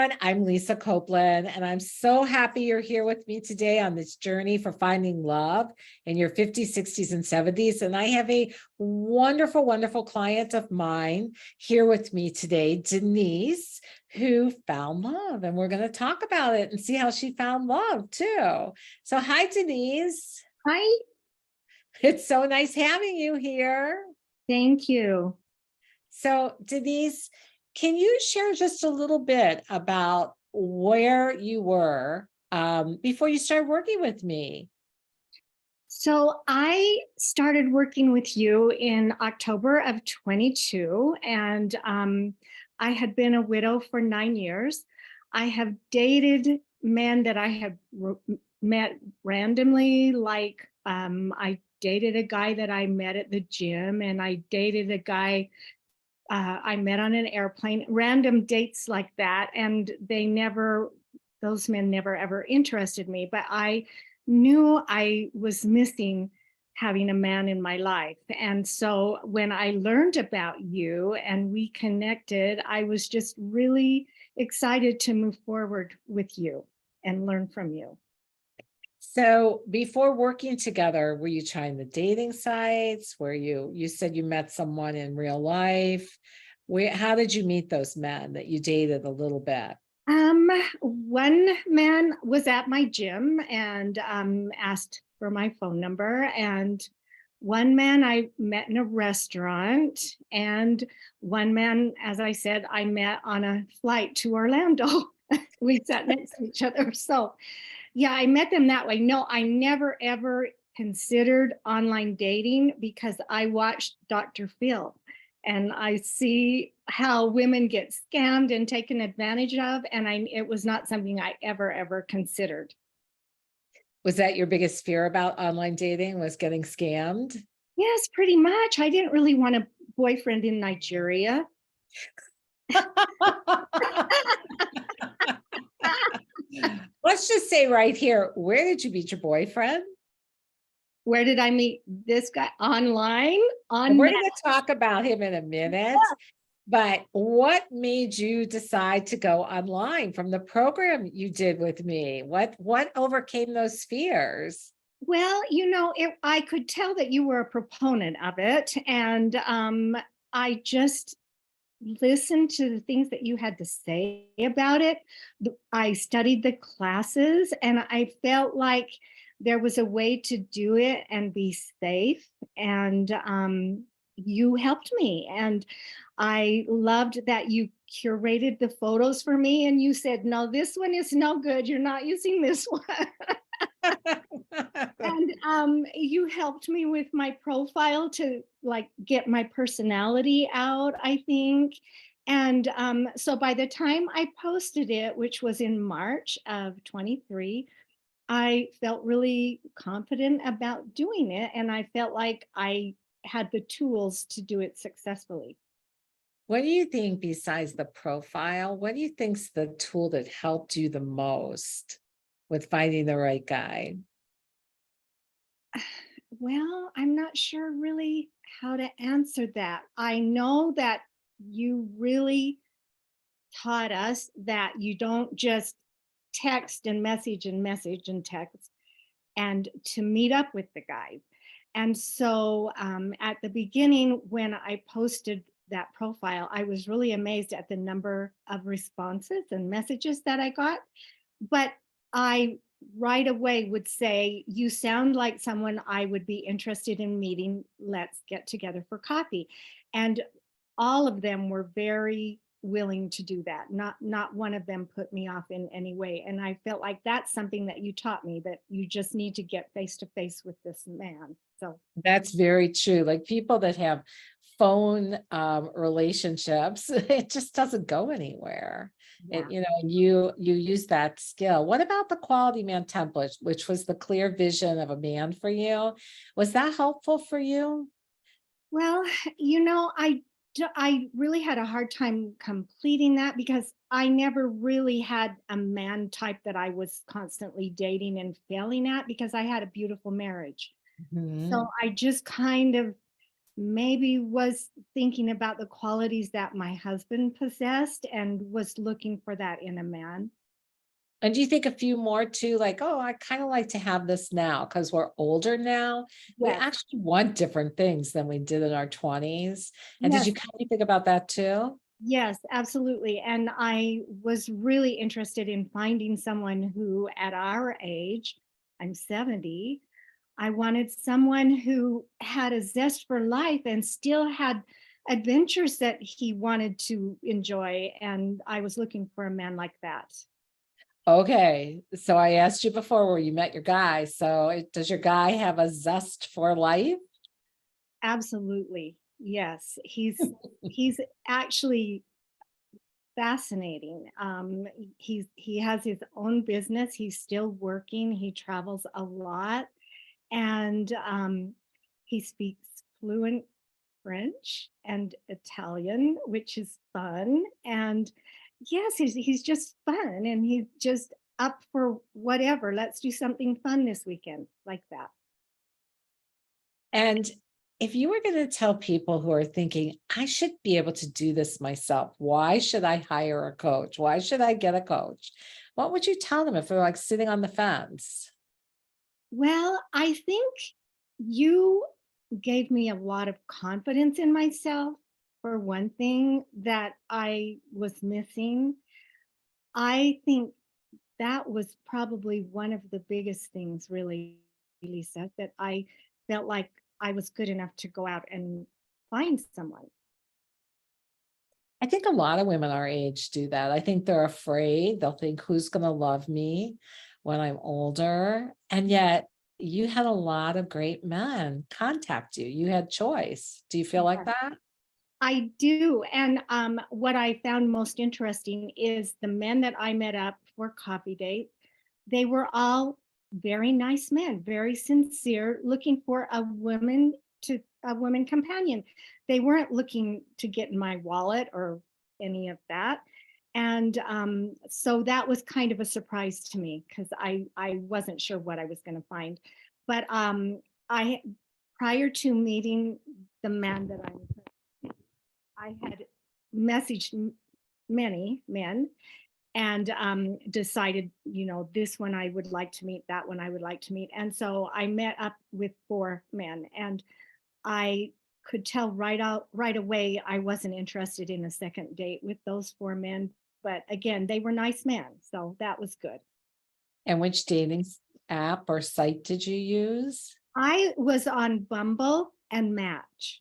everyone. I'm Lisa Copeland, and I'm so happy you're here with me today on this journey for finding love in your 50s, 60s, and 70s. And I have a wonderful, wonderful client of mine here with me today, Denise, who found love. And we're going to talk about it and see how she found love too. So, hi, Denise. Hi. It's so nice having you here. Thank you. So, Denise, can you share just a little bit about where you were before you started working with me? So I started working with you in October of 22, and I had been a widow for 9 years. I have dated men that I have met randomly, like I dated a guy that I met at the gym, and I dated a guy I met on an airplane, random dates like that. And those men never ever interested me. But I knew I was missing having a man in my life. And so when I learned about you and we connected, I was just really excited to move forward with you and learn from you. So before working together, were you trying the dating sites? Where you said you met someone in real life? How did you meet those men that you dated a little bit? One man was at my gym and asked for my phone number, and one man I met in a restaurant, and one man, as I said, I met on a flight to Orlando. We sat next to each other. So yeah, I met them that way. No, I never ever considered online dating because I watched Dr. Phil and I see how women get scammed and taken advantage of. And it was not something I ever considered. Was that your biggest fear about online dating, was getting scammed? Yes, pretty much. I didn't really want a boyfriend in Nigeria. Let's just say right here, where did you meet your boyfriend? Where did I meet this guy? Online? We're going to talk about him in a minute. But what made you decide to go online from the program you did with me? What overcame those fears? Well, I could tell that you were a proponent of it, and I just listened to the things that you had to say about it. I studied the classes, and I felt like there was a way to do it and be safe. And you helped me, and I loved that you curated the photos for me, and you said, "No, this one is no good. You're not using this one." And you helped me with my profile to like get my personality out, I think. And so by the time I posted it, which was in March of 23, I felt really confident about doing it. And I felt like I had the tools to do it successfully. What do you think, besides the profile, what do you think's the tool that helped you the most with finding the right guy? Well, I'm not sure really how to answer that. I know that you really taught us that you don't just text and message and message and text, and to meet up with the guys. And so at the beginning, when I posted that profile, I was really amazed at the number of responses and messages that I got. But I right away would say, "You sound like someone I would be interested in meeting. Let's get together for coffee." And all of them were very willing to do that. Not one of them put me off in any way. And I felt like that's something that you taught me, that you just need to get face to face with this man. So That's very true. Like people that have phone relationships, it just doesn't go anywhere. yeah. You use that skill. What about the quality man template, which was the clear vision of a man for you? Was that helpful for you? Well, I really had a hard time completing that because I never really had a man type that I was constantly dating and failing at because I had a beautiful marriage. Mhm. So I just kind of maybe was thinking about the qualities that my husband possessed and was looking for that in a man. And do you think a few more too, like, oh, I kind of like to have this now because we're older now. We Yes, actually want different things than we did in our 20s. And did you yes, kind of think about that too? yes, absolutely. And I was really interested in finding someone who, at our age, I'm 70, I wanted someone who had a zest for life and still had adventures that he wanted to enjoy. And I was looking for a man like that. Okay. So I asked you before where you met your guy. So does your guy have a zest for life? Absolutely. Yes. He's actually fascinating. He has his own business. He's still working. He travels a lot, and he speaks fluent French and Italian, which is fun. And yes, he's just fun, and he's just up for whatever. Let's do something fun this weekend, like that. And if you were going to tell people who are thinking, I should be able to do this myself, why should I hire a coach? Why should I get a coach? What would you tell them if they're like sitting on the fence? Well, I think you gave me a lot of confidence in myself, for one thing, that I was missing. I think that was probably one of the biggest things, really, Lisa, that I felt like I was good enough to go out and find someone. I think a lot of women our age do that. I think they're afraid. They'll think, who's going to love me when I'm older? And yet, you had a lot of great men contact you. You had choice. Do you feel like Yeah. that? I do. And what I found most interesting is the men that I met up for coffee date, they were all very nice men, very sincere, looking for a woman companion. They weren't looking to get in my wallet or any of that. And so that was kind of a surprise to me because I wasn't sure what I was going to find. But I prior to meeting the man that I had messaged many men and decided, this one I would like to meet, that one I would like to meet. And so I met up with four men, and I could tell right away I wasn't interested in a second date with those four men. But again, they were nice men, so that was good. And which dating app or site did you use? I was on Bumble and Match.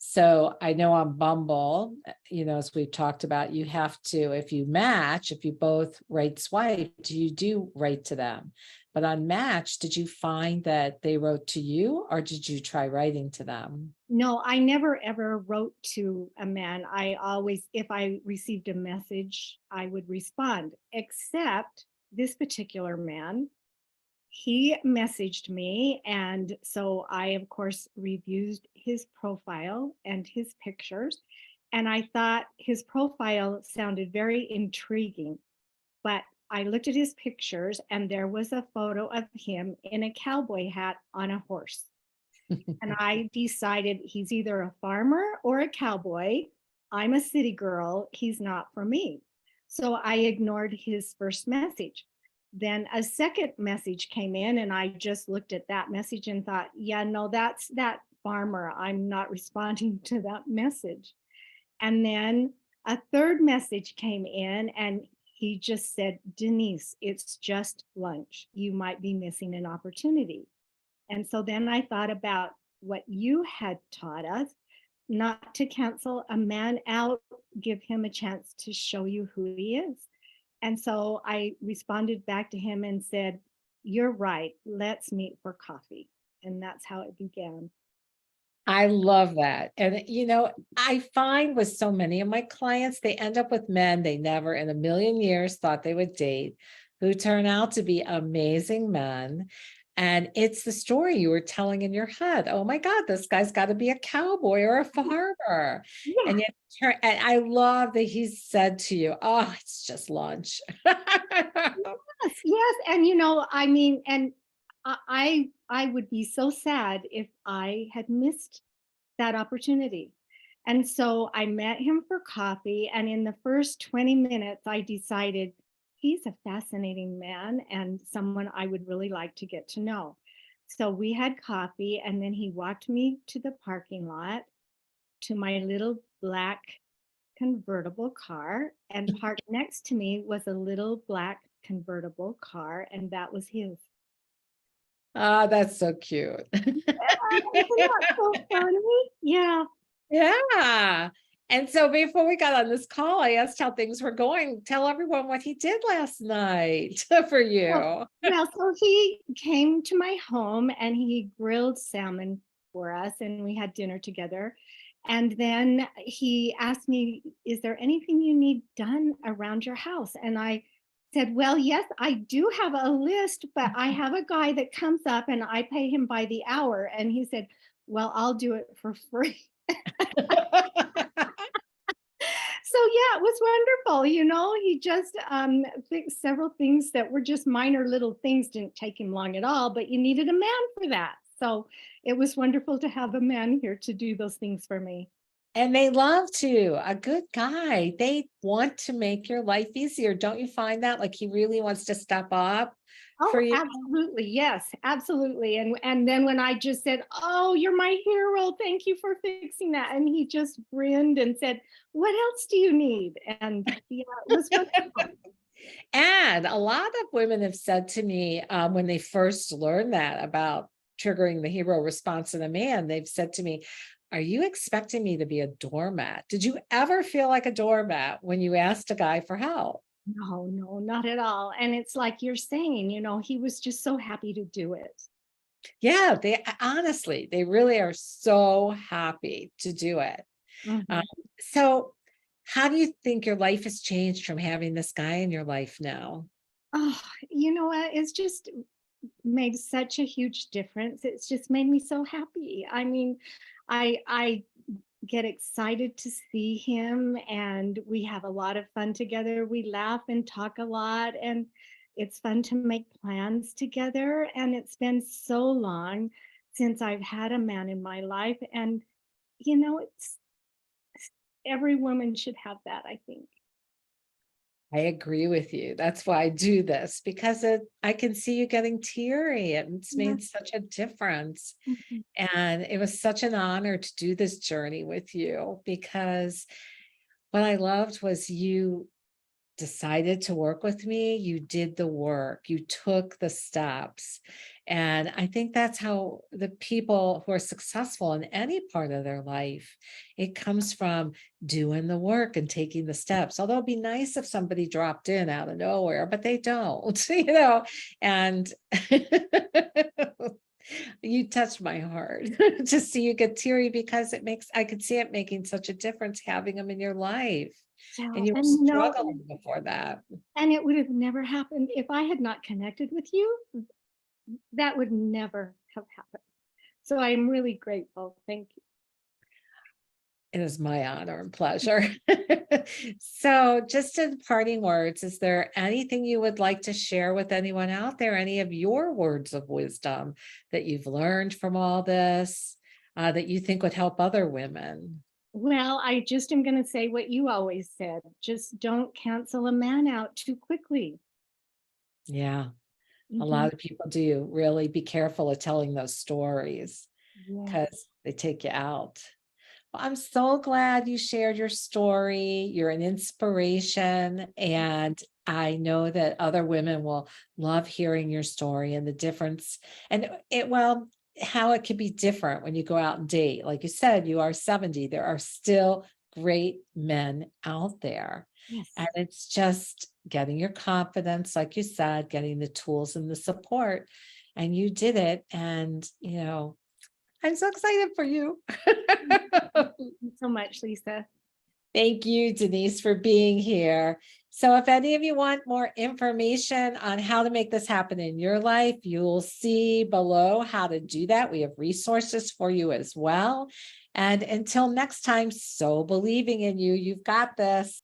So I know on Bumble, as we've talked about, you have to, if you match, if you both right swipe, you do write to them. But on Match, did you find that they wrote to you or did you try writing to them? No, I never ever wrote to a man. I always, if I received a message, I would respond, except this particular man. He messaged me. And so I, of course, reviewed his profile and his pictures. And I thought his profile sounded very intriguing. But I looked at his pictures, and there was a photo of him in a cowboy hat on a horse. And I decided he's either a farmer or a cowboy. I'm a city girl. He's not for me. So I ignored his first message. Then a second message came in, and I just looked at that message and thought, yeah, no, that's that farmer. I'm not responding to that message. And then a third message came in, and he just said, Denise, it's just lunch. You might be missing an opportunity. And so then I thought about what you had taught us, not to cancel a man out, give him a chance to show you who he is. And so I responded back to him and said, you're right, let's meet for coffee. And that's how it began. I love that. And, I find with so many of my clients, they end up with men they never in a million years thought they would date, who turn out to be amazing men. And it's the story you were telling in your head. Oh my God, this guy's got to be a cowboy or a farmer. Yeah. And yet, and I love that he said to you, oh, it's just lunch. Yes, yes. And I mean, and I would be so sad if I had missed that opportunity. And so I met him for coffee, and in the first 20 minutes, I decided he's a fascinating man and someone I would really like to get to know. So we had coffee, and then he walked me to the parking lot to my little black convertible car, and parked next to me was a little black convertible car, and that was his. Ah, that's so cute. Isn't that so funny? Yeah. Yeah. And so before we got on this call, I asked how things were going. Tell everyone what he did last night for Well, you. so he came to my home and he grilled salmon for us, and we had dinner together. And then he asked me, "Is there anything you need done around your house?" And I said, "Well, yes, I do have a list, but I have a guy that comes up and I pay him by the hour." And he said, "Well, I'll do it for free." So yeah, it was wonderful. He just fixed several things that were just minor little things. Didn't take him long at all, but you needed a man for that. So it was wonderful to have a man here to do those things for me. And they love to, a good guy. They want to make your life easier. Don't you find that? Like he really wants to step up Oh, for you. absolutely. Yes, absolutely. And then when I just said, "Oh, you're my hero. Thank you for fixing that." And he just grinned and said, "What else do you need?" And yeah, it was wonderful. And a lot of women have said to me when they first learned that about triggering the hero response in a man, they've said to me, "Are you expecting me to be a doormat?" Did you ever feel like a doormat when you asked a guy for help? No, no, not at all. And it's like you're saying, he was just so happy to do it. Yeah, they honestly, they really are so happy to do it. Um, Mhm. so, how do you think your life has changed from having this guy in your life now? Oh, you know what? It's just made such a huge difference. It's just made me so happy. I mean, I get excited to see him, and we have a lot of fun together. We laugh and talk a lot, and it's fun to make plans together. And it's been so long since I've had a man in my life. And, it's every woman should have that, I think. I agree with you. That's why I do this because I can see you getting teary. It's Yeah. made such a difference. Mhm. And it was such an honor to do this journey with you because what I loved was you decided to work with me, you did the work, you took the steps. And I think that's how the people who are successful in any part of their life, it comes from doing the work and taking the steps. Although it'd be nice if somebody dropped in out of nowhere, but they don't, and you touched my heart to see you get teary because I could see it making such a difference having them in your life. Yeah. And you were And struggling before that. and it would have never happened if I had not connected with you. That would never have happened. So I'm really grateful. Thank you. It is my honor and pleasure. So, just in parting words, is there anything you would like to share with anyone out there? Any of your words of wisdom that you've learned from all this that you think would help other women? Well, I just am going to say what you always said. Just don't cancel a man out too quickly. Yeah, a Mhm. lot of people do. Really be careful of telling those stories Yeah. because they take you out. Well, I'm so glad you shared your story. You're an inspiration, and I know that other women will love hearing your story and the difference and how it could be different when you go out and date. Like you said, you are 70. There are still great men out there. And Yes. it's just getting your confidence, like you said, getting the tools and the support. And you did it. And, I'm so excited for you. Thank you so much, Lisa. Thank you, Denise, for being here. So if any of you want more information on how to make this happen in your life, you'll see below how to do that. We have resources for you as well. And until next time, so believing in you, you've got this.